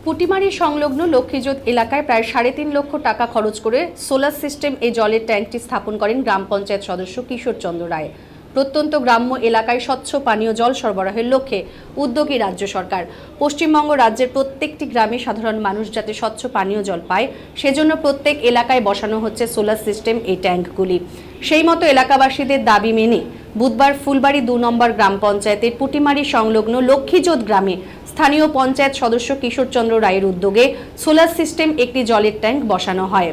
পুটিমারি সংলগ্ন লক্ষ্মীজোত এলাকায় প্রায় ৩.৫ লক্ষ টাকা খরচ করে সোলার সিস্টেম এই জলের ট্যাঙ্কটি স্থাপন করেন গ্রাম পঞ্চায়েত সদস্য কিশোর চন্দ্র রায়। প্রত্যন্ত গ্রাম্য এলাকায় স্বচ্ছ পানীয় জল সরবরাহের লক্ষ্যে উদ্যোগী রাজ্য সরকার। পশ্চিমবঙ্গ রাজ্যের প্রত্যেকটি গ্রামে সাধারণ মানুষ যাতে স্বচ্ছ পানীয় জল পায় সেজন্য প্রত্যেক এলাকায় বসানো হচ্ছে সোলার সিস্টেম এই ট্যাঙ্কগুলি। সেই মতো এলাকাবাসীদের দাবি মেনে বুধবার ফুলবাড়ি ২ নম্বর গ্রাম পঞ্চায়েতের পুটিমারি সংলগ্ন লক্ষ্মীজোত গ্রামে স্থানীয় পঞ্চায়েত সদস্য কিশোর চন্দ্র রায়ের উদ্যোগে সোলার সিস্টেম একটি জলের ট্যাঙ্ক বসানো হয়।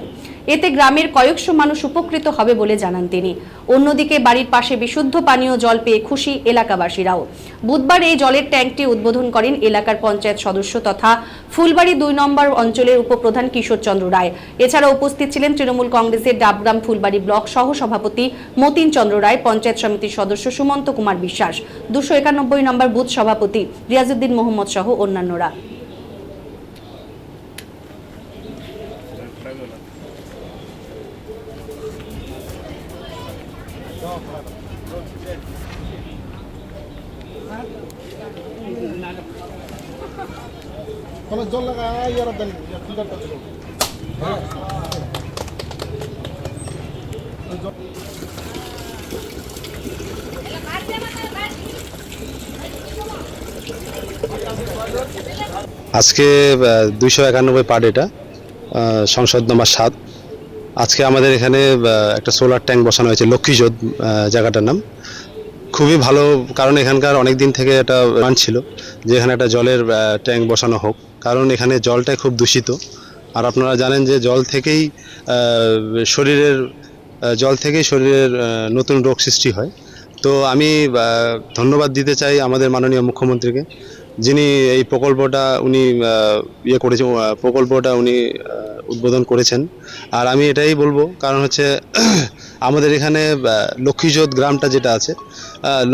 এতে গ্রামের কয়েকশো মানুষ উপকৃত হবে বলে জানান তিনি। অন্যদিকে বাড়ির পাশে বিশুদ্ধ পানীয় জল পেয়ে খুশি এলাকাবাসীরাও। বুধবার এই জলের ট্যাঙ্কটি উদ্বোধন করেন এলাকার পঞ্চায়েত সদস্য তথা ফুলবাড়ি ২ নম্বর অঞ্চলের উপপ্রধান কিশোর চন্দ্র রায়। এছাড়া উপস্থিত ছিলেন তৃণমূল কংগ্রেসের ডাবগ্রাম ফুলবাড়ি ব্লক সহ সভাপতি মতিন চন্দ্র রায়, পঞ্চায়েত সমিতির সদস্য সুমন্ত কুমার বিশ্বাস, ২৯১ নম্বর বুথ সভাপতি রিয়াজউদ্দিন মোহাম্মদ সহ অন্যান্যরা। জল লাগা ইয়ারা দেন ফিল্টার করতে আজকে ২৯১ পার্ট, এটা সংসদ নম্বর ৭। আজকে আমাদের এখানে একটা সোলার ট্যাঙ্ক বসানো হয়েছে লক্ষ্মীজোত জায়গাটার নাম। খুবই ভালো, কারণ এখানকার অনেক দিন থেকে এটা মান ছিল যে এখানে একটা জলের ট্যাঙ্ক বসানো হোক, কারণ এখানে জলটাই খুব দূষিত। আর আপনারা জানেন যে জল থেকেই শরীরের নতুন রোগ সৃষ্টি হয়। তো আমি ধন্যবাদ দিতে চাই আমাদের মাননীয় মুখ্যমন্ত্রীকে, যিনি এই প্রকল্পটা উনি উদ্বোধন করেছেন। আর আমি এটাই বলবো, কারণ হচ্ছে আমাদের এখানে লক্ষ্মীজোত গ্রামটা যেটা আছে,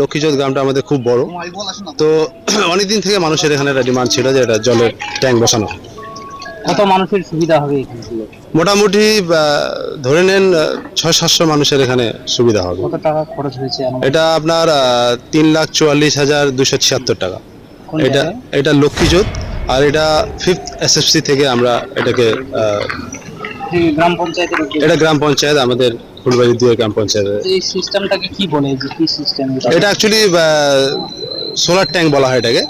লক্ষ্মীজোত গ্রামটা আমাদের খুব বড়। তো অনেকদিন থেকে মানুষের এখানে একটা ডিমান্ড ছিল যে এটা জলের ট্যাঙ্ক বসানো। কত মানুষের সুবিধা হবে এখানে? মোটামুটি ধরে নেন ৬০০-৭০০ মানুষের এখানে সুবিধা হবে। কত টাকা খরচ হয়েছে? এটা আপনার ৩,৪৪,২৭৬ টাকা। এটা লক্ষ্মীজোত, আর এটা 5th SFC থেকে আমরা এটাকে গ্রাম পঞ্চায়েতের এটা গ্রাম পঞ্চায়েত, আমাদের ফুলবাড়ি ২ গ্রাম পঞ্চায়েত। এই সিস্টেমটাকে কি বলে, যে কি সিস্টেম? এটা অ্যাকচুয়ালি সোলার ট্যাঙ্ক বলা হয় এটাকে।